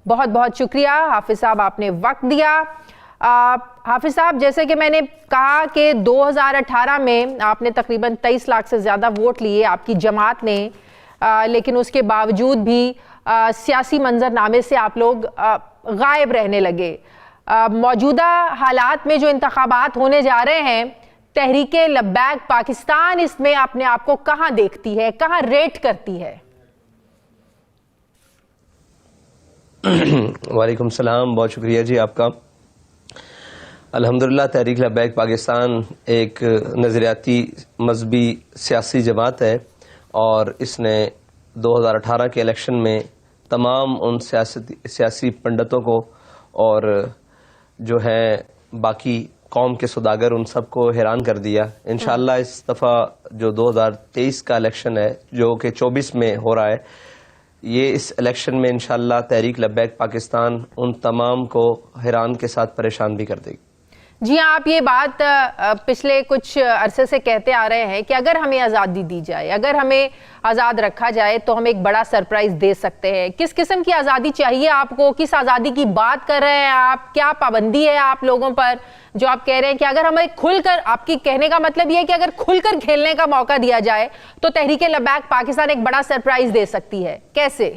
بہت بہت شکریہ حافظ صاحب، آپ نے وقت دیا۔ حافظ صاحب، جیسے کہ میں نے کہا کہ 2018 میں آپ نے تقریباً 23 لاکھ سے زیادہ ووٹ لیے آپ کی جماعت نے، لیکن اس کے باوجود بھی سیاسی منظرنامے سے آپ لوگ غائب رہنے لگے۔ موجودہ حالات میں جو انتخابات ہونے جا رہے ہیں، تحریک لبیک پاکستان اس میں اپنے آپ کو کہاں دیکھتی ہے، کہاں ریٹ کرتی ہے؟ وعلیکم السلام، بہت شکریہ جی آپ کا۔ الحمدللہ تحریک لبیک پاکستان ایک نظریاتی مذہبی سیاسی جماعت ہے، اور اس نے 2018 کے الیکشن میں تمام ان سیاسی پنڈتوں کو اور جو ہے باقی قوم کے سوداگر ان سب کو حیران کر دیا۔ انشاءاللہ اس دفعہ جو 2023 کا الیکشن ہے جو کہ 24 میں ہو رہا ہے، یہ اس الیکشن میں انشاءاللہ تحریک لبیک پاکستان ان تمام کو حیران کے ساتھ پریشان بھی کر دے گی۔ جی ہاں، آپ یہ بات پچھلے کچھ عرصے سے کہتے آ رہے ہیں کہ اگر ہمیں آزادی دی جائے، اگر ہمیں آزاد رکھا جائے تو ہم ایک بڑا سرپرائز دے سکتے ہیں۔ کس قسم کی آزادی چاہیے آپ کو؟ کس آزادی کی بات کر رہے ہیں آپ؟ کیا پابندی ہے آپ لوگوں پر جو آپ کہہ رہے ہیں کہ اگر ہمیں کھل کر، آپ کی کہنے کا مطلب یہ ہے کہ اگر کھل کر کھیلنے کا موقع دیا جائے تو تحریک لبیک پاکستان ایک بڑا سرپرائز دے سکتی ہے؟ کیسے؟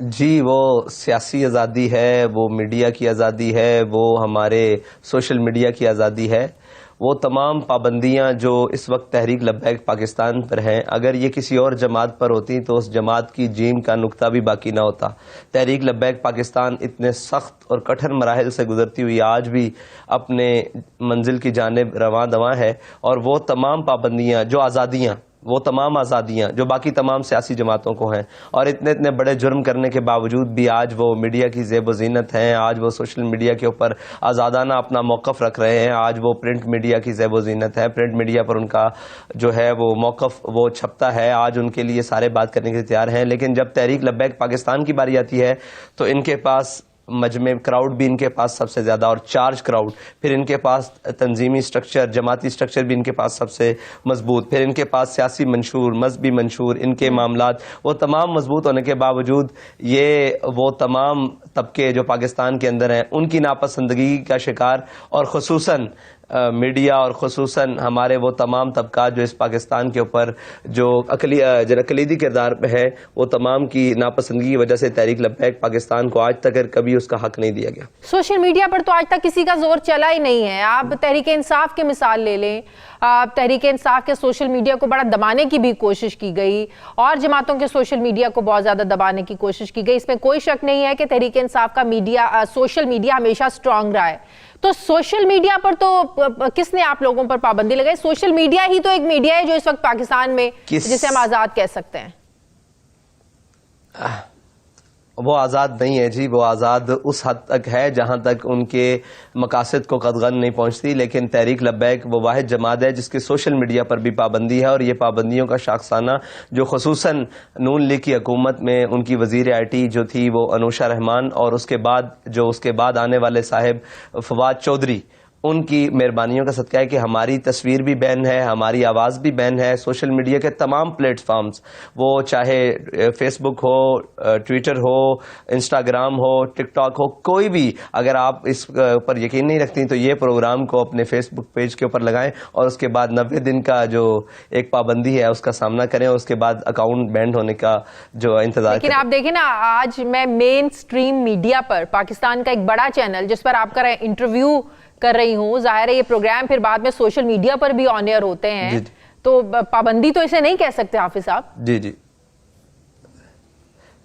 جی، وہ سیاسی آزادی ہے، وہ میڈیا کی آزادی ہے، وہ ہمارے سوشل میڈیا کی آزادی ہے۔ وہ تمام پابندیاں جو اس وقت تحریک لبیک پاکستان پر ہیں، اگر یہ کسی اور جماعت پر ہوتی تو اس جماعت کی جیم کا نقطہ بھی باقی نہ ہوتا۔ تحریک لبیک پاکستان اتنے سخت اور کٹھن مراحل سے گزرتی ہوئی آج بھی اپنے منزل کی جانب رواں دواں ہے، اور وہ تمام پابندیاں وہ تمام آزادیاں جو باقی تمام سیاسی جماعتوں کو ہیں، اور اتنے بڑے جرم کرنے کے باوجود بھی آج وہ میڈیا کی زیب و زینت ہیں، آج وہ سوشل میڈیا کے اوپر آزادانہ اپنا موقف رکھ رہے ہیں، آج وہ پرنٹ میڈیا کی زیب و زینت ہے، پرنٹ میڈیا پر ان کا جو ہے وہ موقف وہ چھپتا ہے، آج ان کے لیے سارے بات کرنے کے تیار ہیں۔ لیکن جب تحریک لبیک پاکستان کی باری آتی ہے تو ان کے پاس مجمع کراؤڈ بھی ان کے پاس سب سے زیادہ، اور چارج کراؤڈ، پھر ان کے پاس تنظیمی سٹرکچر، جماعتی سٹرکچر بھی ان کے پاس سب سے مضبوط، پھر ان کے پاس سیاسی منشور، مذہبی منشور، ان کے معاملات وہ تمام مضبوط ہونے کے باوجود یہ وہ تمام طبقے جو پاکستان کے اندر ہیں ان کی ناپسندگی کا شکار، اور خصوصاً میڈیا اور خصوصاً ہمارے وہ تمام طبقات جو اس پاکستان کے اوپر جو اقلیدی کردار پہ ہے، وہ تمام کی ناپسندگی کی وجہ سے تحریک لبیک پاکستان کو آج تک کبھی اس کا حق نہیں دیا گیا۔ سوشل میڈیا پر تو آج تک کسی کا زور چلا ہی نہیں ہے۔ آپ تحریک انصاف کی مثال لے لیں، تحریک انصاف کے سوشل میڈیا کو بڑا دبانے کی بھی کوشش کی گئی، اور جماعتوں کے سوشل میڈیا کو بہت زیادہ دبانے کی کوشش کی گئی۔ اس میں کوئی شک نہیں ہے کہ تحریک انصاف کا سوشل میڈیا ہمیشہ سٹرونگ رہا ہے۔ تو سوشل میڈیا پر تو کس نے آپ لوگوں پر پابندی لگائی؟ سوشل میڈیا ہی تو ایک میڈیا ہے جو اس وقت پاکستان میں جسے ہم آزاد کہہ سکتے ہیں۔ وہ آزاد نہیں ہے جی، وہ آزاد اس حد تک ہے جہاں تک ان کے مقاصد کو قدغن نہیں پہنچتی، لیکن تحریک لبیک وہ واحد جماعت ہے جس کے سوشل میڈیا پر بھی پابندی ہے، اور یہ پابندیوں کا شاخسانہ جو خصوصاً نون لیگ کی حکومت میں ان کی وزیر آئی ٹی جو تھی وہ انوشا رحمان، اور اس کے بعد آنے والے صاحب فواد چودھری، ان کی مہربانیوں کا صدقہ ہے کہ ہماری تصویر بھی بین ہے، ہماری آواز بھی بین ہے۔ سوشل میڈیا کے تمام پلیٹ فارمز، وہ چاہے فیس بک ہو، ٹویٹر ہو، انسٹاگرام ہو، ٹک ٹاک ہو، کوئی بھی، اگر آپ اس پر یقین نہیں رکھتی تو یہ پروگرام کو اپنے فیس بک پیج کے اوپر لگائیں، اور اس کے بعد 90 دن کا جو ایک پابندی ہے اس کا سامنا کریں، اور اس کے بعد اکاؤنٹ بینڈ ہونے کا جو انتظار کریں۔ لیکن آپ دیکھیں نا، آج میں مین سٹریم میڈیا پر پاکستان کا ایک بڑا چینل جس پر آپ کا انٹرویو کر رہی ہوں، ظاہر ہے یہ پروگرام پھر بعد میں سوشل میڈیا پر بھی آن ایئر ہوتے ہیں، تو پابندی تو اسے نہیں کہہ سکتے حافظ صاحب۔ جی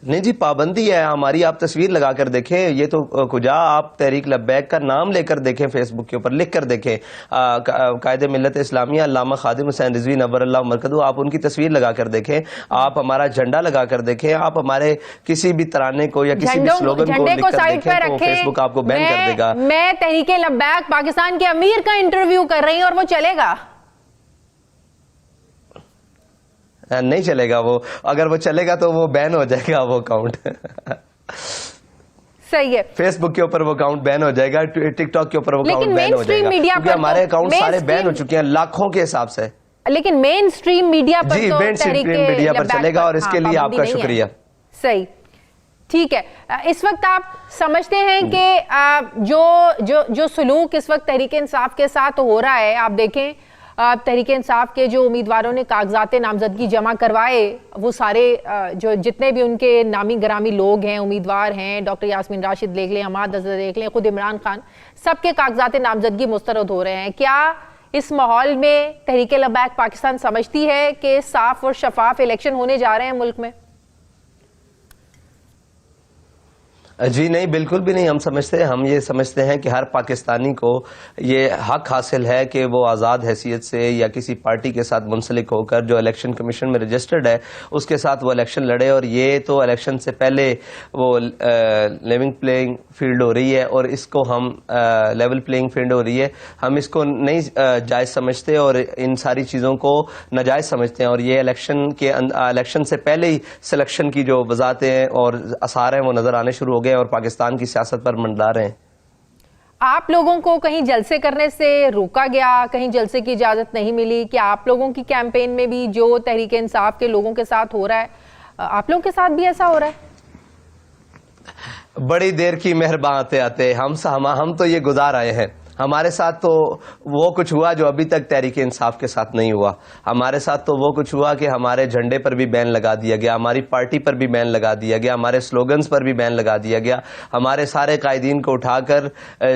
نہیں جی، پابندی ہے ہماری۔ آپ تصویر لگا کر دیکھیں، یہ تو کجا آپ تحریک لبیک کا نام لے کر دیکھیں، فیس بک کے اوپر لکھ کر دیکھیں، قائد ملت اسلامیہ علامہ خادم حسین رضوی نور اللہ مرکزہ، آپ ان کی تصویر لگا کر دیکھیں، آپ ہمارا جھنڈا لگا کر دیکھیں، آپ ہمارے کسی بھی ترانے کو یا کسی بھی سلوگن کو لکھ کر دیکھیں تو فیس بک آپ کو بین کر دے گا۔ میں تحریک لبیک پاکستان کے امیر کا انٹرویو کر رہی ہوں اور وہ چلے گا؟ نہیں چلے گا، وہ اگر وہ چلے گا تو وہ بین ہو جائے گا وہ اکاؤنٹ۔ صحیح ہے، فیس بک کے اوپر وہ اکاؤنٹ بین ہو جائے گا، ٹک ٹاک کے اوپر وہ اکاؤنٹ بین ہو جائے گا، کیونکہ ہمارے اکاؤنٹ سارے بین ہو چکے ہیں لاکھوں کے حساب سے۔ لیکن مین سٹریم میڈیا پر جی مین سٹریم میڈیا پر چلے گا، اور اس کے لیے آپ کا شکریہ۔ صحیح ٹھیک ہے. اس وقت آپ سمجھتے ہیں کہ جو سلوک اس وقت تحریک انصاف کے ساتھ ہو رہا ہے, آپ دیکھیں تحریک انصاف کے جو امیدواروں نے کاغذات نامزدگی جمع کروائے, وہ سارے جو جتنے بھی ان کے نامی گرامی لوگ ہیں, امیدوار ہیں, ڈاکٹر یاسمین راشد دیکھ لیں, حماد اظہر دیکھ لیں, خود عمران خان, سب کے کاغذات نامزدگی مسترد ہو رہے ہیں. کیا اس ماحول میں تحریک لبیک پاکستان سمجھتی ہے کہ صاف اور شفاف الیکشن ہونے جا رہے ہیں ملک میں؟ جی نہیں, بالکل بھی نہیں. ہم یہ سمجھتے ہیں کہ ہر پاکستانی کو یہ حق حاصل ہے کہ وہ آزاد حیثیت سے یا کسی پارٹی کے ساتھ منسلک ہو کر جو الیکشن کمیشن میں رجسٹرڈ ہے اس کے ساتھ وہ الیکشن لڑے. اور یہ تو الیکشن سے پہلے وہ لیونگ پلینگ فیلڈ ہو رہی ہے, اور اس کو ہم لیول پلینگ فیلڈ ہو رہی ہے, ہم اس کو نہیں جائز سمجھتے اور ان ساری چیزوں کو ناجائز سمجھتے ہیں. اور یہ الیکشن سے پہلے ہی سلیکشن کی جو وضاحتیں اور آثار ہیں وہ نظر آنے شروع ہو گئے اور پاکستان کی سیاست پر منڈلا رہے ہیں. آپ لوگوں کو کہیں جلسے کرنے سے روکا گیا, کہیں جلسے کی اجازت نہیں ملی؟ کہ آپ لوگوں کی کیمپین میں بھی جو تحریک انصاف کے لوگوں کے ساتھ ہو رہا ہے, آپ لوگوں کے ساتھ بھی ایسا ہو رہا ہے؟ بڑی دیر کی مہربان آتے آتے ہم تو یہ گزار آئے ہیں. ہمارے ساتھ تو وہ کچھ ہوا جو ابھی تک تحریک انصاف کے ساتھ نہیں ہوا. ہمارے ساتھ تو وہ کچھ ہوا کہ ہمارے جھنڈے پر بھی بین لگا دیا گیا, ہماری پارٹی پر بھی بین لگا دیا گیا, ہمارے سلوگنز پر بھی بین لگا دیا گیا, ہمارے سارے قائدین کو اٹھا کر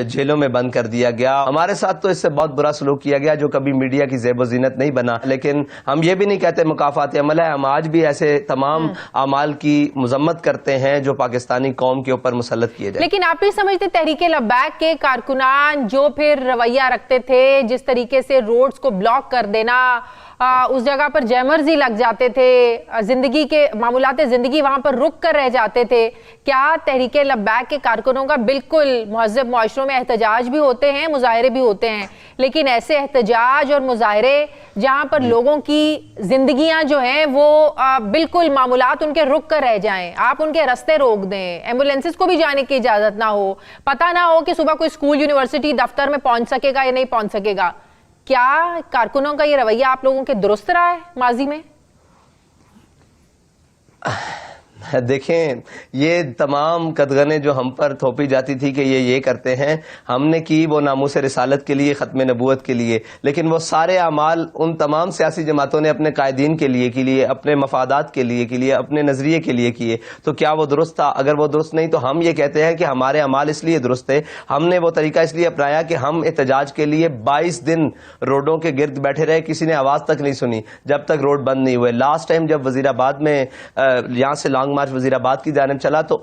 جیلوں میں بند کر دیا گیا. ہمارے ساتھ تو اس سے بہت برا سلوک کیا گیا جو کبھی میڈیا کی زیب و زینت نہیں بنا. لیکن ہم یہ بھی نہیں کہتے مکافات عمل ہے, ہم آج بھی ایسے تمام اعمال کی مذمت کرتے ہیں جو پاکستانی قوم کے اوپر مسلط کیے جائیں. لیکن آپ نہیں سمجھتے تحریک لبیک کے کارکنان جو پھر رویہ رکھتے تھے, جس طریقے سے روڈز کو بلاک کر دینا, اس جگہ پر جیمرز ہی لگ جاتے تھے, زندگی کے معمولات زندگی وہاں پر رک کر رہ جاتے تھے, کیا تحریک لبیک کے کارکنوں کا بالکل مہذب معاشروں میں احتجاج بھی ہوتے ہیں, مظاہرے بھی ہوتے ہیں, لیکن ایسے احتجاج اور مظاہرے جہاں پر لوگوں کی زندگیاں جو ہیں وہ بالکل معمولات ان کے رک کر رہ جائیں, آپ ان کے رستے روک دیں, ایمبولینسز کو بھی جانے کی اجازت نہ ہو, پتہ نہ ہو کہ صبح کوئی اسکول, یونیورسٹی, دفتر میں پہنچ سکے گا یا نہیں پہنچ سکے گا, کیا کارکنوں کا یہ رویہ آپ لوگوں کے درست رہا ہے ماضی میں؟ دیکھیں, یہ تمام قدغنیں جو ہم پر تھوپی جاتی تھی کہ یہ کرتے ہیں, ہم نے کی وہ ناموس رسالت کے لیے, ختم نبوت کے لیے, لیکن وہ سارے اعمال ان تمام سیاسی جماعتوں نے اپنے قائدین کے لیے, اپنے مفادات کے لیے, اپنے نظریے کے لیے کیے. تو کیا وہ درست تھا؟ اگر وہ درست نہیں تو ہم یہ کہتے ہیں کہ ہمارے اعمال اس لیے درست تھے, ہم نے وہ طریقہ اس لیے اپنایا کہ ہم احتجاج کے لیے 22 دن روڈوں کے گرد بیٹھے رہے, کسی نے آواز تک نہیں سنی جب تک روڈ بند نہیں ہوئے. لاسٹ ٹائم جب وزیر آباد میں یہاں سے لانگ مارچ وزیر آباد کی جانب چلا تو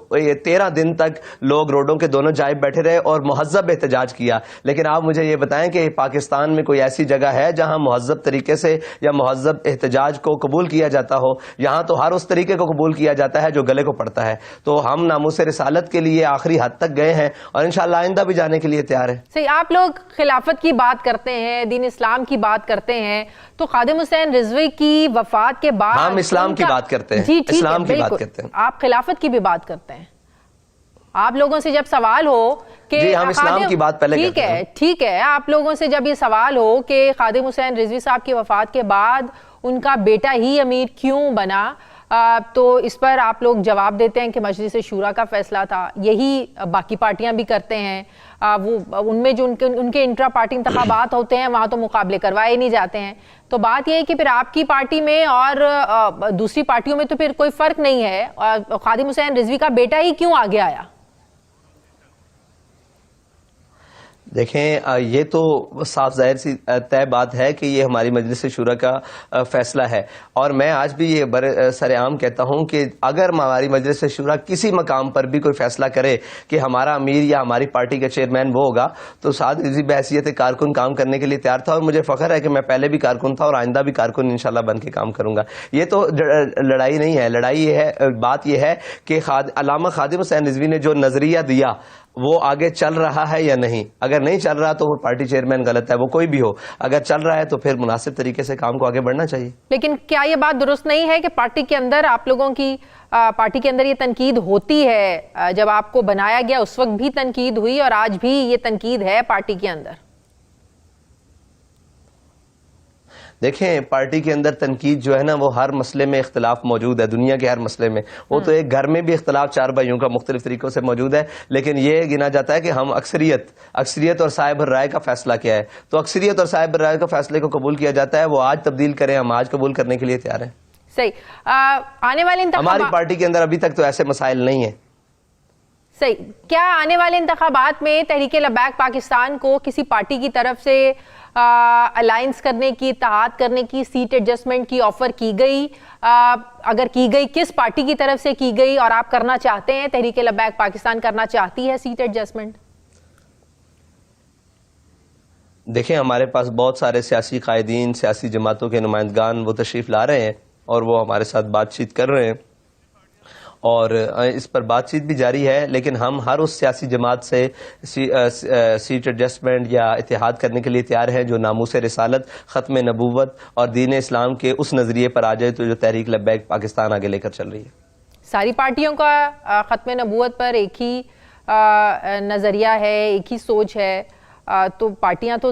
13 دن تک لوگ روڈوں کے دونوں جانب بیٹھے رہے اور مہذب احتجاج کیا. لیکن آپ مجھے یہ بتائیں کہ پاکستان میں کوئی ایسی جگہ ہے جہاں مہذب طریقے سے یا مہذب احتجاج کو قبول کیا جاتا ہو؟ یہاں تو ہر اس طریقے کو قبول کیا جاتا ہے جو گلے کو پڑتا ہے. تو ہم ناموس رسالت کے لیے آخری حد تک گئے ہیں اور انشاءاللہ آئندہ بھی جانے کے لیے تیار ہیں. صحیح, آپ لوگ خلافت کی بات کرتے ہیں, دین اسلام کی بات کرتے ہیں, تو خادم حسین رضوی کی وفات کے بعد ہم اسلام کی بات کرتے ہیں, جی اسلام کی بات کرتے ہیں, آپ خلافت کی بھی بات کرتے ہیں. آپ لوگوں سے جب سوال ہو کہ جی ہم اسلام کی بات پہلے کرتے ہیں. ٹھیک ہے, آپ لوگوں سے جب یہ سوال ہو کہ خادم حسین رضوی صاحب کی وفات کے بعد ان کا بیٹا ہی امیر کیوں بنا, تو اس پر آپ لوگ جواب دیتے ہیں کہ مجلس شورا کا فیصلہ تھا. یہی باقی پارٹیاں بھی کرتے ہیں, وہ ان میں جو ان کے انٹرا پارٹی انتخابات ہوتے ہیں وہاں تو مقابلے کروائے نہیں جاتے ہیں. تو بات یہ ہے کہ پھر آپ کی پارٹی میں اور دوسری پارٹیوں میں تو پھر کوئی فرق نہیں ہے, خادم حسین رضوی کا بیٹا ہی کیوں آگے آیا؟ دیکھیں, یہ تو صاف ظاہر سی طے بات ہے کہ یہ ہماری مجلس شورا کا فیصلہ ہے, اور میں آج بھی یہ سر عام کہتا ہوں کہ اگر ہماری مجلس شورا کسی مقام پر بھی کوئی فیصلہ کرے کہ ہمارا امیر یا ہماری پارٹی کا چیئرمین وہ ہوگا, تو سعد رضوی بحیثیت کارکن کام کرنے کے لیے تیار تھا, اور مجھے فخر ہے کہ میں پہلے بھی کارکن تھا اور آئندہ بھی کارکن انشاءاللہ بن کے کام کروں گا. یہ تو لڑائی نہیں ہے, لڑائی یہ ہے, بات یہ ہے کہ علامہ خادم حسین رضوی نے جو نظریہ دیا وہ آگے چل رہا ہے یا نہیں. اگر نہیں چل رہا تو وہ پارٹی چیئرمین غلط ہے, وہ کوئی بھی ہو. اگر چل رہا ہے تو پھر مناسب طریقے سے کام کو آگے بڑھنا چاہیے. لیکن کیا یہ بات درست نہیں ہے کہ پارٹی کے اندر آپ لوگوں کی پارٹی کے اندر یہ تنقید ہوتی ہے, جب آپ کو بنایا گیا اس وقت بھی تنقید ہوئی اور آج بھی یہ تنقید ہے پارٹی کے اندر؟ دیکھیں پارٹی کے اندر تنقید جو ہے نا وہ ہر مسئلے میں اختلاف موجود ہے، دنیا کے ہر مسئلے میں. وہ تو ایک گھر میں بھی اختلاف چار بھائیوں کا مختلف طریقوں سے موجود ہے، لیکن یہ گنا جاتا ہے کہ ہم اکثریت اور صاحب الرائے کا فیصلہ کیا ہے. تو اکثریت اور صاحب الرائے کا فیصلے کو قبول کیا جاتا ہے، وہ آج تبدیل کریں، ہم آج قبول کرنے کے لیے تیار ہیں. صحیح. آنے والے ہماری پارٹی کے اندر ابھی تک تو ایسے مسائل نہیں ہیں. صحیح. کیا آنے والے انتخابات میں تحریک لبیک پاکستان کو کسی پارٹی کی طرف سے الائنس کرنے کی، اتحاد کرنے کی، سیٹ ایڈجسٹمنٹ کی آفر کی گئی؟ اگر کی گئی کس پارٹی کی طرف سے کی گئی اور آپ کرنا چاہتے ہیں؟ تحریک لبیک پاکستان کرنا چاہتی ہے سیٹ ایڈجسٹمنٹ؟ دیکھیں ہمارے پاس بہت سارے سیاسی قائدین، سیاسی جماعتوں کے نمائندگان وہ تشریف لا رہے ہیں اور وہ ہمارے ساتھ بات چیت کر رہے ہیں اور اس پر بات چیت بھی جاری ہے. لیکن ہم ہر اس سیاسی جماعت سے سیٹ ایڈجسٹمنٹ یا اتحاد کرنے کے لیے تیار ہیں جو ناموس رسالت، ختم نبوت اور دین اسلام کے اس نظریے پر آ جائے تو جو تحریک لبیک پاکستان آگے لے کر چل رہی ہے. ساری پارٹیوں کا ختم نبوت پر ایک ہی نظریہ ہے، ایک ہی سوچ ہے، تو پارٹیاں تو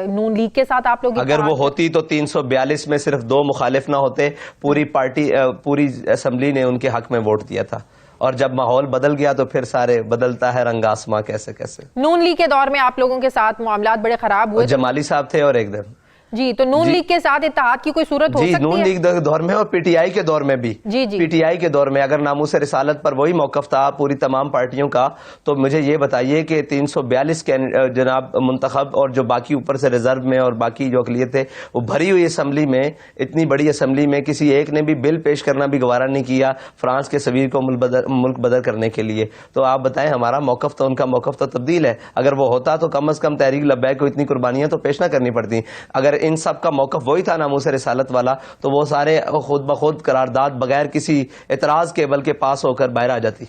نون لیگ کے ساتھ آپ لوگ اگر وہ ہوتی تو 342 میں صرف 2 مخالف نہ ہوتے. پوری پارٹی، پوری اسمبلی نے ان کے حق میں ووٹ دیا تھا اور جب ماحول بدل گیا تو پھر سارے بدلتا ہے رنگ آسماں کیسے. نون لیگ کے دور میں آپ لوگوں کے ساتھ معاملات بڑے خراب ہوئے، جمالی صاحب تھے اور ایک دن جی، تو نون لیگ کے ساتھ اتحاد کی کوئی صورت ہو سکتی ہے؟ نون لیگ دور میں اور پی ٹی آئی کے دور میں بھی. پی ٹی آئی کے دور میں اگر ناموس رسالت پر وہی موقف تھا پوری تمام پارٹیوں کا، تو مجھے یہ بتائیے کہ 342 کے جناب منتخب اور جو باقی اوپر سے ریزرو میں اور باقی جو اقلیت ہے وہ بھری ہوئی اسمبلی میں، اتنی بڑی اسمبلی میں کسی ایک نے بھی بل پیش کرنا بھی گوارا نہیں کیا فرانس کے سفیر کو ملک بدر کرنے کے لیے. تو آپ بتائیں ہمارا موقف تو ان کا موقف تو تبدیل ہے. اگر وہ ہوتا تو کم از کم تحریک لبیک کو اتنی قربانیاں تو پیش نہ کرنی پڑتی. اگر ان سب کا موقف وہی تھا ناموس رسالت والا تو وہ سارے خود بخود قرارداد بغیر کسی اعتراض کے بلکہ پاس ہو کر باہر آ جاتی.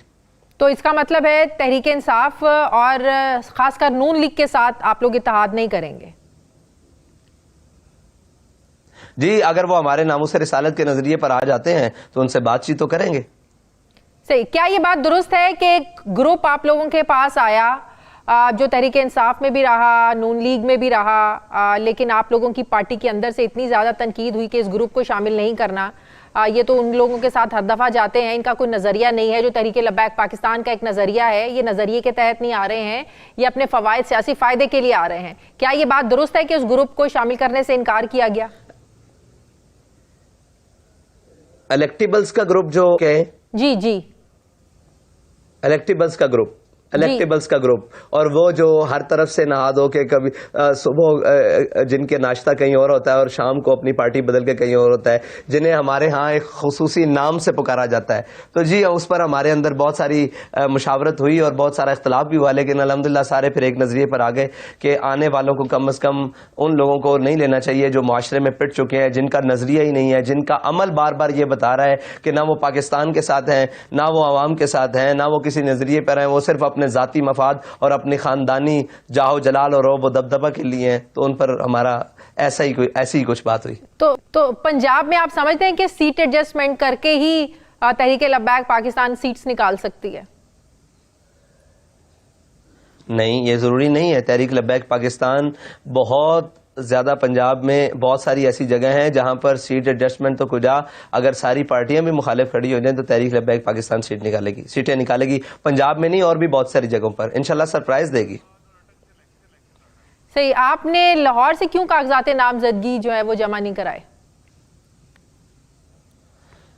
تو اس کا مطلب ہے تحریک انصاف اور خاص کر نون لیگ کے ساتھ آپ لوگ اتحاد نہیں کریں گے؟ جی اگر وہ ہمارے ناموس رسالت کے نظریے پر آ جاتے ہیں تو ان سے بات چیت تو کریں گے. صحیح. کیا یہ بات درست ہے کہ ایک گروپ آپ لوگوں کے پاس آیا جو تحریک انصاف میں بھی رہا، نون لیگ میں بھی رہا، لیکن آپ لوگوں کی پارٹی کے اندر سے اتنی زیادہ تنقید ہوئی کہ اس گروپ کو شامل نہیں کرنا؟ یہ تو ان لوگوں کے ساتھ ہر دفعہ جاتے ہیں، ان کا کوئی نظریہ نہیں ہے جو تحریک لبیک پاکستان کا ایک نظریہ ہے، یہ نظریے کے تحت نہیں آ رہے ہیں، یہ اپنے فوائد، سیاسی فائدے کے لیے آ رہے ہیں. کیا یہ بات درست ہے کہ اس گروپ کو شامل کرنے سے انکار کیا گیا؟ الیکٹیبلز کا گروپ جو کہ جی الیکٹیبلز کا گروپ اور وہ جو ہر طرف سے نہاد ہو کے کبھی صبح جن کے ناشتہ کہیں اور ہوتا ہے اور شام کو اپنی پارٹی بدل کے کہیں اور ہوتا ہے، جنہیں ہمارے ہاں ایک خصوصی نام سے پکارا جاتا ہے. تو جی اس پر ہمارے اندر بہت ساری مشاورت ہوئی اور بہت سارا اختلاف بھی ہوا، لیکن الحمدللہ سارے پھر ایک نظریے پر آ گئے کہ آنے والوں کو کم از کم ان لوگوں کو نہیں لینا چاہیے جو معاشرے میں پٹ چکے ہیں، جن کا نظریہ ہی نہیں ہے، جن کا عمل بار بار یہ بتا رہا ہے کہ نہ وہ پاکستان کے ساتھ ہیں، نہ وہ عوام کے ساتھ ہیں، نہ وہ کسی نظریے پر ہیں، وہ صرف اپنے ذاتی مفاد اور اپنی خاندانی جاہ و جلال اور روب و دبدبہ کے لیے ہیں. تو ان پر ہمارا ایسی ہی کچھ بات ہوئی. تو پنجاب میں آپ سمجھتے ہیں کہ سیٹ ایڈجسٹمنٹ کر کے ہی تحریک لبیک پاکستان سیٹس نکال سکتی ہے؟ نہیں، یہ ضروری نہیں ہے. تحریک لبیک پاکستان بہت زیادہ پنجاب میں بہت ساری ایسی جگہ ہیں جہاں پر سیٹ ایڈجسٹمنٹ تو کجا، اگر ساری پارٹیاں بھی مخالف کھڑی ہو جائیں تو تحریک لبیک پاکستان سیٹیں نکالے گی. پنجاب میں نہیں اور بھی بہت ساری جگہوں پر انشاءاللہ سرپرائز دے گی. صحیح. آپ نے لاہور سے کیوں کاغذات نامزدگی جو ہے وہ جمع نہیں کرائے؟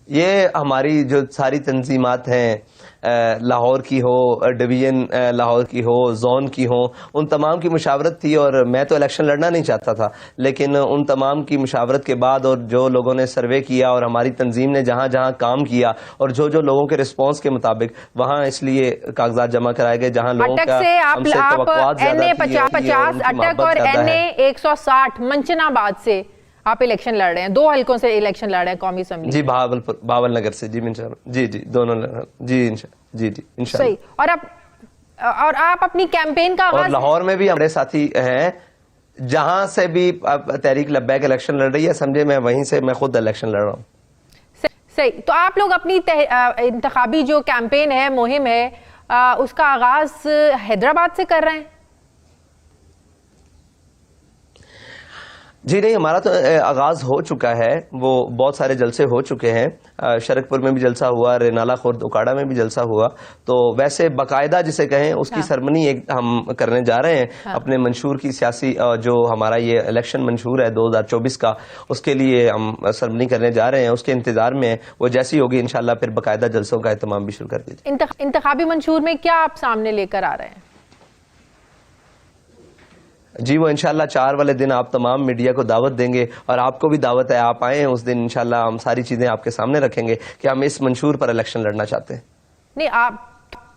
یہ ہماری جو ساری تنظیمات ہیں، لاہور کی ہو، ڈویژن لاہور کی ہو، زون کی ہو، ان تمام کی مشاورت تھی اور میں تو الیکشن لڑنا نہیں چاہتا تھا، لیکن ان تمام کی مشاورت کے بعد اور جو لوگوں نے سروے کیا اور ہماری تنظیم نے جہاں جہاں کام کیا اور جو لوگوں کے رسپانس کے مطابق وہاں اس لیے کاغذات جمع کرائے گئے جہاں لوگوں کا ہم سے توقعات زیادہ تھی. 50 اٹک اور NA 160 منچن آباد سے آپ الیکشن لڑ رہے ہیں، 2 حلقوں سے الیکشن لڑ رہے ہیں قومی اسمبلی. جی بہاول نگر سے. جی جی دونوں جی انشاءاللہ. صحیح. اور آپ اپنی کیمپین کا اور لاہور میں بھی ہمارے ساتھی ہیں جہاں سے بھی تحریک لبیک الیکشن لڑ رہی ہے، سمجھے میں وہیں سے میں خود الیکشن لڑ رہا ہوں. صحیح. تو آپ لوگ اپنی انتخابی جو کیمپین ہے، مہم ہے، اس کا آغاز حیدرآباد سے کر رہے ہیں؟ جی نہیں، ہمارا تو آغاز ہو چکا ہے، وہ بہت سارے جلسے ہو چکے ہیں، شرک پور میں بھی جلسہ ہوا، رینالہ خورد اکاڑا میں بھی جلسہ ہوا، تو ویسے باقاعدہ جسے کہیں اس کی سرمنی ایک ہم کرنے جا رہے ہیں اپنے منشور کی سیاسی جو ہمارا یہ الیکشن منشور ہے 2024 کا، اس کے لیے ہم سرمنی کرنے جا رہے ہیں، اس کے انتظار میں وہ جیسی ہوگی انشاءاللہ پھر باقاعدہ جلسوں کا اہتمام بھی شروع کر دیجیے۔ انتخابی منشور میں کیا آپ سامنے لے کر آ رہے ہیں؟ جی وہ انشاءاللہ 4 والے دن آپ تمام میڈیا کو دعوت دیں گے، اور آپ کو بھی دعوت ہے، آپ آئیں اس دن انشاءاللہ ہم ساری چیزیں آپ کے سامنے رکھیں گے کہ ہم اس منشور پر الیکشن لڑنا چاہتے ہیں۔ نہیں، آپ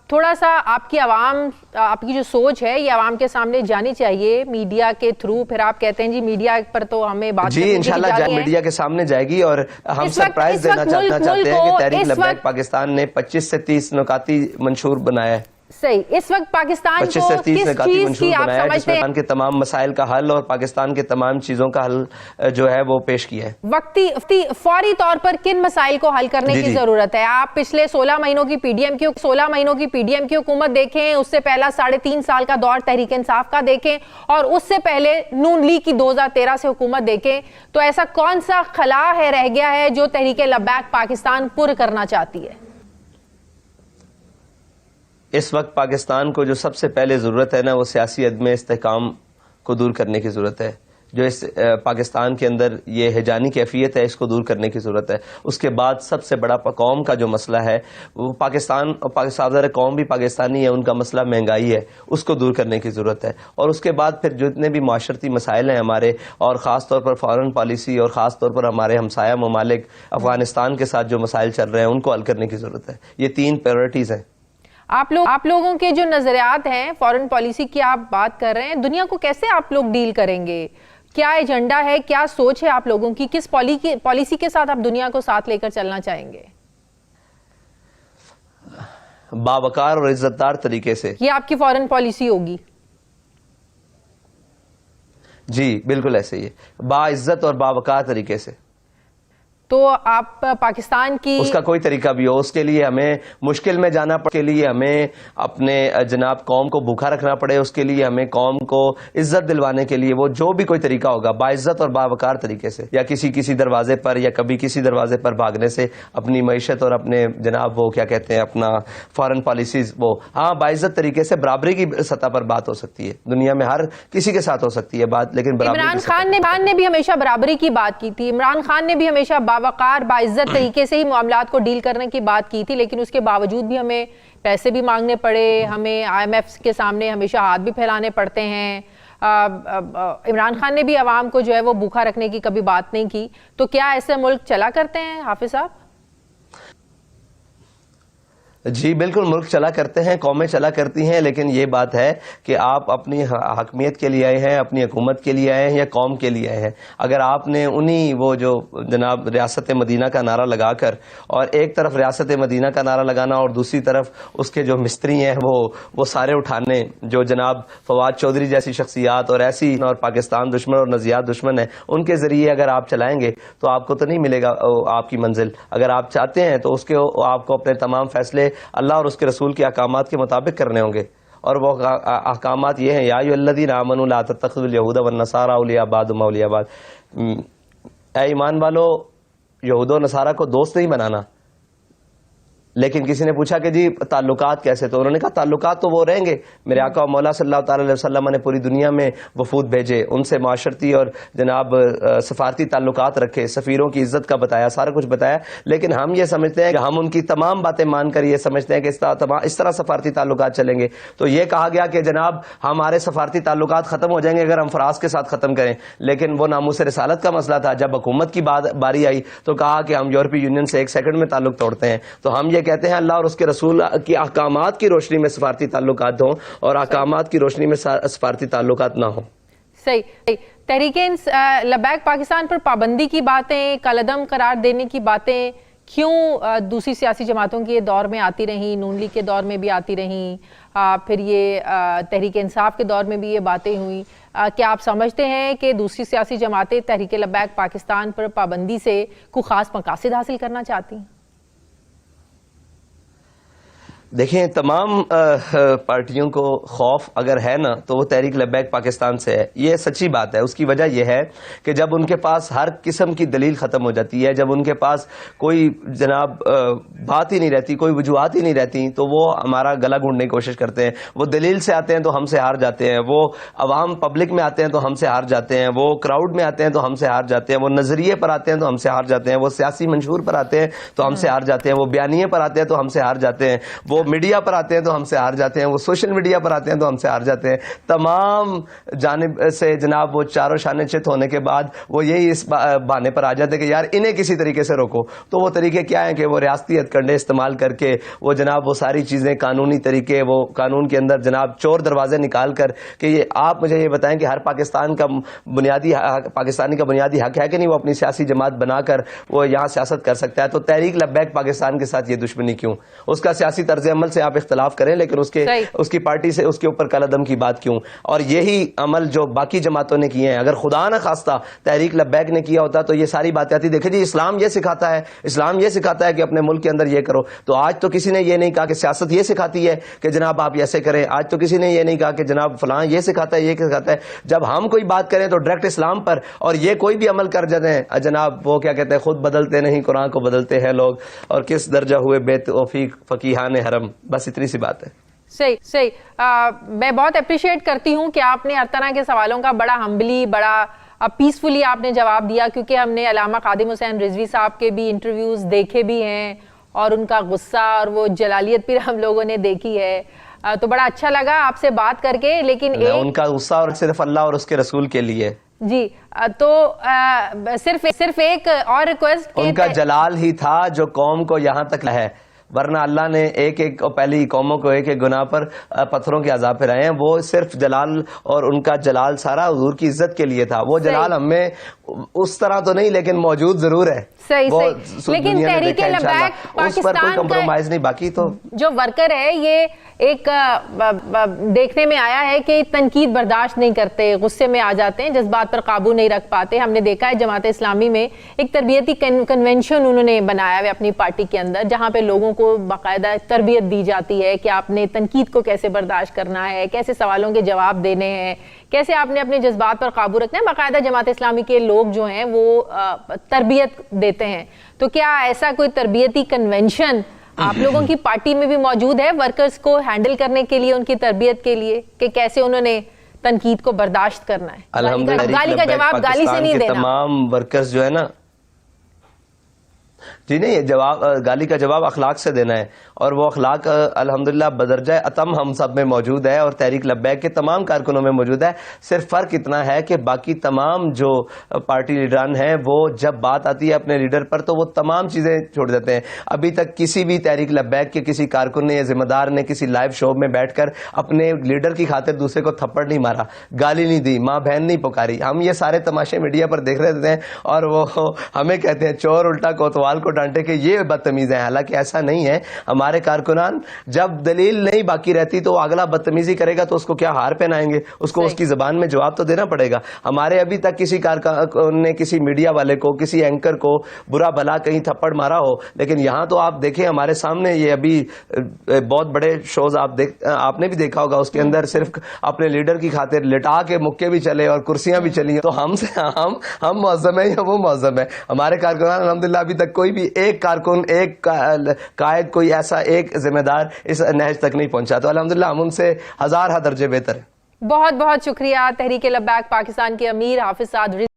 تھوڑا سا آپ کی عوام، آپ کی جو سوچ ہے یہ عوام کے سامنے جانی چاہیے میڈیا کے تھرو، پھر آپ کہتے ہیں جی میڈیا پر تو ہمیں بات جی انشاءاللہ میڈیا کے سامنے جائے گی، اور ہم سرپرائز دینا چاہتے ہیں کہ تحریک لبیک پاکستان نے 25 سے 30 نکاتی منشور بنایا ہے۔ صحیح، اس وقت پاکستان کو کس چیز کی آپ سمجھتے ہیں؟ پاکستان کے تمام مسائل کا حل اور پاکستان کے تمام چیزوں کا حل جو ہے وہ پیش کیا ہے۔ وقتی فوری طور پر کن مسائل کو حل کرنے کی ضرورت ہے؟ آپ پچھلے 16 مہینوں کی پی ڈی ایم کی حکومت دیکھیں، اس سے پہلا 3.5 سال کا دور تحریک انصاف کا دیکھیں، اور اس سے پہلے نون لیگ کی 2013 سے حکومت دیکھیں، تو ایسا کون سا خلا ہے رہ گیا ہے جو تحریک لبیک پاکستان پر کرنا چاہتی ہے؟ اس وقت پاکستان کو جو سب سے پہلے ضرورت ہے نا، وہ سیاسی عدم استحکام کو دور کرنے کی ضرورت ہے۔ جو اس پاکستان کے اندر یہ ہیجانی کیفیت ہے، اس کو دور کرنے کی ضرورت ہے۔ اس کے بعد سب سے بڑا قوم کا جو مسئلہ ہے وہ پاکستان قوم بھی پاکستانی ہے، ان کا مسئلہ مہنگائی ہے، اس کو دور کرنے کی ضرورت ہے۔ اور اس کے بعد پھر جتنے بھی معاشرتی مسائل ہیں ہمارے، اور خاص طور پر فارن پالیسی، اور خاص طور پر ہمارے ہمسایہ ممالک افغانستان کے ساتھ جو مسائل چل رہے ہیں ان کو حل کرنے کی ضرورت ہے۔ یہ 3 پریورٹیز ہیں۔ آپ لوگوں کے جو نظریات ہیں، فورن پالیسی کی آپ بات کر رہے ہیں، دنیا کو کیسے آپ لوگ ڈیل کریں گے؟ کیا ایجنڈا ہے، کیا سوچ ہے آپ لوگوں کی؟ کس پالیسی کے ساتھ آپ دنیا کو ساتھ لے کر چلنا چاہیں گے؟ باوقار اور عزت دار طریقے سے۔ یہ آپ کی فورن پالیسی ہوگی؟ جی بالکل ایسے ہی ہے، باعزت اور باوقار طریقے سے۔ تو آپ پاکستان کی اس کا کوئی طریقہ بھی ہو، اس کے لیے ہمیں مشکل میں جانا پڑے، اس کے لیے ہمیں اپنے جناب قوم کو بھوکا رکھنا پڑے، اس کے لیے ہمیں قوم کو عزت دلوانے کے لیے وہ جو بھی کوئی طریقہ ہوگا باعزت اور باوقار طریقے سے، یا کسی دروازے پر یا کبھی کسی دروازے پر بھاگنے سے اپنی معیشت اور اپنے جناب وہ کیا کہتے ہیں اپنا فارن پالیسیز، وہ ہاں باعزت طریقے سے برابری کی سطح پر بات ہو سکتی ہے، دنیا میں ہر کسی کے ساتھ ہو سکتی ہے بات، لیکن عمران خان نے بھی ہمیشہ برابری کی بات کی تھی، عمران خان نے بھی ہمیشہ باوقار باعزت طریقے سے ہی معاملات کو ڈیل کرنے کی بات کی تھی، لیکن اس کے باوجود بھی ہمیں پیسے بھی مانگنے پڑے، ہمیں آئی ایم ایف کے سامنے ہمیشہ ہاتھ بھی پھیلانے پڑتے ہیں۔ عمران خان نے بھی عوام کو جو ہے وہ بھوکا رکھنے کی کبھی بات نہیں کی، تو کیا ایسے ملک چلا کرتے ہیں حافظ صاحب؟ جی بالکل ملک چلا کرتے ہیں، قومیں چلا کرتی ہیں، لیکن یہ بات ہے کہ آپ اپنی حاکمیت کے لیے آئے ہیں، اپنی حکومت کے لیے آئے ہیں یا قوم کے لیے آئے ہیں؟ اگر آپ نے انہی وہ جو جناب ریاست مدینہ کا نعرہ لگا کر، اور ایک طرف ریاست مدینہ کا نعرہ لگانا اور دوسری طرف اس کے جو مستری ہیں وہ سارے اٹھانے، جو جناب فواد چودھری جیسی شخصیات اور ایسی اور پاکستان دشمن اور نظریات دشمن ہیں، ان کے ذریعے اگر آپ چلائیں گے تو آپ کو تو نہیں ملے گا آپ کی منزل۔ اگر آپ چاہتے ہیں تو اس کے آپ کو اپنے تمام فیصلے اللہ اور اس کے رسول کے احکامات کے مطابق کرنے ہوں گے، اور وہ احکامات یہ ہیں، یا ایھا الذین آمنوا لا تتخذوا اليہود والنصارى اولیاء بعضهم اولیاء بعض، اے ایمان والو یہود و نصارہ کو دوست نہیں بنانا۔ لیکن کسی نے پوچھا کہ جی تعلقات کیسے، تو انہوں نے کہا تعلقات تو وہ رہیں گے، میرے آقا و مولا صلی اللہ تعالی علیہ وسلم نے پوری دنیا میں وفود بھیجے، ان سے معاشرتی اور جناب سفارتی تعلقات رکھے، سفیروں کی عزت کا بتایا، سارا کچھ بتایا، لیکن ہم یہ سمجھتے ہیں کہ ہم ان کی تمام باتیں مان کر یہ سمجھتے ہیں کہ اس طرح سفارتی تعلقات چلیں گے۔ تو یہ کہا گیا کہ جناب ہمارے سفارتی تعلقات ختم ہو جائیں گے اگر ہم فراز کے ساتھ ختم کریں، لیکن وہ ناموس رسالت کا مسئلہ تھا۔ جب حکومت کی باری آئی تو کہا کہ ہم یورپی یونین سے 1 سیکنڈ میں تعلق توڑتے ہیں۔ تو ہم یہ کہتے ہیں اللہ اور اس کے رسول کی احکامات کی روشنی میں سفارتی تعلقات ہوں، اور احکامات کی روشنی میں سفارتی تعلقات نہ ہوں۔ صحیح۔ تحریک لبیک پاکستان پر پابندی کی باتیں، کالعدم قرار دینے کی باتیں کیوں دوسری سیاسی جماعتوں کے دور میں آتی رہیں، نون لیگ کے دور میں بھی آتی رہیں، پھر یہ تحریک انصاف کے دور میں بھی یہ باتیں ہوئیں؟ کیا آپ سمجھتے ہیں کہ دوسری سیاسی جماعتیں تحریک لبیک پاکستان پر پابندی سے کوئی خاص مقاصد حاصل کرنا چاہتی ہیں؟ دیکھیں تمام پارٹیوں کو خوف اگر ہے نا تو وہ تحریک لبیک پاکستان سے ہے. یہ سچی بات ہے. اس کی وجہ یہ ہے کہ جب ان کے پاس ہر قسم کی دلیل ختم ہو جاتی ہے, جب ان کے پاس کوئی جناب بات ہی نہیں رہتی, کوئی وجوہات ہی نہیں رہتی, تو وہ ہمارا گلا گھونڈنے کی کوشش کرتے ہیں. وہ دلیل سے آتے ہیں تو ہم سے ہار جاتے ہیں, وہ عوام پبلک میں آتے ہیں تو ہم سے ہار جاتے ہیں, وہ کراؤڈ میں آتے ہیں تو ہم سے ہار جاتے ہیں, وہ نظریے پر آتے ہیں تو ہم سے ہار جاتے ہیں, وہ سیاسی منشور پر آتے ہیں تو ہم سے ہار جاتے ہیں, وہ بیانیے پر آتے ہیں تو ہم سے ہار جاتے ہیں, وہ میڈیا پر آتے ہیں تو ہم سے ہار جاتے ہیں, وہ سوشل میڈیا پر آتے ہیں تو ہم سے ہار جاتے ہیں. تمام جانب سے جناب وہ چاروں شانے چت ہونے کے بعد وہ یہی اس بہانے پر آ جاتے ہیں کہ یار انہیں کسی طریقے سے روکو. تو وہ طریقے کیا ہیں کہ وہ ریاستی ہتھ کنڈے استعمال کر کے وہ جناب وہ ساری چیزیں قانونی طریقے, وہ قانون کے اندر جناب چور دروازے نکال کر کہ یہ آپ مجھے یہ بتائیں کہ ہر پاکستانی کا بنیادی حق ہے کہ نہیں وہ اپنی سیاسی جماعت بنا کر وہ یہاں سیاست کر سکتا ہے. تو تحریک لبیک پاکستان کے ساتھ یہ دشمنی کیوں؟ اس کا سیاسی طرز عمل سے آپ اختلاف کریں لیکن اس کی پارٹی سے اس کے اوپر کالعدم کی بات کیوں؟ اور یہی عمل جو باقی جماعتوں نے کیے ہیں, اگر خدا نہ خواستہ تحریک لبیک نے کیا ہوتا تو یہ ساری باتیں آتی. دیکھیں جی اسلام یہ سکھاتا ہے کہ اپنے ملک کے اندر یہ کرو. تو آج تو کسی نے یہ نہیں کہا کہ سیاست یہ سکھاتی ہے کہ جناب آپ ایسے کریں. آج تو کسی نے یہ نہیں کہا کہ جناب فلاں یہ سکھاتا ہے. جب ہم کوئی بات کریں تو ڈائریکٹ اسلام پر, اور یہ کوئی بھی عمل کر جاتے ہیں جناب وہ کیا کہتے ہیں خود بدلتے نہیں قرآن کو بدلتے ہیں لوگ, اور کس درجہ ہوئے بے توفیق فقیہان حرم. بس اتنی سی بات ہے. صحیح. میں بہت اپریشیٹ کرتی ہوں کہ آپ نے ہر طرح کے سوالوں کا بڑا ہمبلی, بڑا پیسفلی آپ نے جواب دیا, کیونکہ ہم نے علامہ خادم حسین رضوی صاحب کے بھی انٹرویوز دیکھے بھی ہیں اور ان کا غصہ اور وہ جلالیت پھر ہم لوگوں نے دیکھی ہے. تو بڑا اچھا لگا آپ سے بات کر کے. لیکن ان کا غصہ اور صرف اللہ اور اس کے رسول کے لیے جی, تو صرف ایک اور ریکویسٹ, ان کا جلال ہی تھا جو قوم کو یہاں تک ہے, ورنہ اللہ نے ایک پہلی قوموں کو ایک گناہ پر پتھروں کے عذاب پہ رہے ہیں. وہ صرف جلال اور ان کا جلال سارا حضور کی عزت کے لیے تھا. وہ جلال ہم میں اس طرح تو نہیں لیکن موجود ضرور ہے. صحیح. لیکن تحریک لبیک پاکستان کوئی کمپرومائز نہیں. باقی تو جو ورکر ہے یہ ایک دیکھنے میں آیا ہے کہ تنقید برداشت نہیں کرتے, غصے میں آ جاتے ہیں, جذبات پر قابو نہیں رکھ پاتے. ہم نے دیکھا ہے جماعت اسلامی میں ایک تربیتی کنونشن انہوں نے بنایا ہے اپنی پارٹی کے اندر, جہاں پہ لوگوں کو باقاعدہ تربیت دی جاتی ہے کہ آپ نے تنقید کو کیسے برداشت کرنا ہے, کیسے سوالوں کے جواب دینے ہیں, کیسے آپ نے اپنے جذبات پر قابو رکھنا ہے. باقاعدہ جماعت اسلامی کے لوگ جو ہیں وہ تربیت دیتے ہیں. تو کیا ایسا کوئی تربیتی کنونشن آپ لوگوں کی پارٹی میں بھی موجود ہے ورکرز کو ہینڈل کرنے کے لیے, ان کی تربیت کے لیے, کہ کیسے انہوں نے تنقید کو برداشت کرنا ہے؟ گالی کا جواب گالی سے نہیں دینا. تمام ورکرز جو ہے نا, جی نہیں, جواب گالی کا جواب اخلاق سے دینا ہے, اور وہ اخلاق الحمدللہ بدرجہ اتم ہم سب میں موجود ہے اور تحریک لبیک کے تمام کارکنوں میں موجود ہے. صرف فرق اتنا ہے کہ باقی تمام جو پارٹی لیڈران ہیں وہ جب بات آتی ہے اپنے لیڈر پر تو وہ تمام چیزیں چھوڑ دیتے ہیں. ابھی تک کسی بھی تحریک لبیک کے کسی کارکن نے یا ذمہ دار نے کسی لائیو شو میں بیٹھ کر اپنے لیڈر کی خاطر دوسرے کو تھپڑ نہیں مارا, گالی نہیں دی, ماں بہن نہیں پکاری. ہم یہ سارے تماشے میڈیا پر دیکھ رہے ہیں اور وہ ہمیں کہتے ہیں چور الٹا کوتوال کو ڈانٹے کہ یہ بدتمیز ہے. حالانکہ ایسا نہیں ہے. ہمارے کارکنان جب دلیل نہیں باقی رہتی تو اگلا بدتمیزی کرے گا تو اس کو کیا ہار پہنائیں گے, اس کو اس کی زبان میں جواب تو دینا پڑے گا. ہمارے ابھی تک کسی کارکن نے کسی میڈیا والے کو, کسی اینکر کو برا بھلا کہیں تھپڑ مارا ہو, لیکن یہاں تو آپ دیکھیں ہمارے سامنے یہ ابھی بہت بڑے شوز آپ نے بھی دیکھا ہوگا, اس کے اندر صرف اپنے لیڈر کی خاطر لٹا کے مکے بھی چلے اور کرسیاں بھی چلی. تو ہم معظم ہیں یا وہ معظم ہے؟ ہمارے کارکنان الحمدللہ ابھی تک کوئی بھی ایک کارکن, ایک قائد, کوئی ایسا ایک ذمہ دار اس نہج تک نہیں پہنچا. تو الحمدللہ ہم ان سے ہزارہ درجے بہتر ہیں. بہت بہت شکریہ. تحریک لبیک پاکستان کے امیر حافظ سعد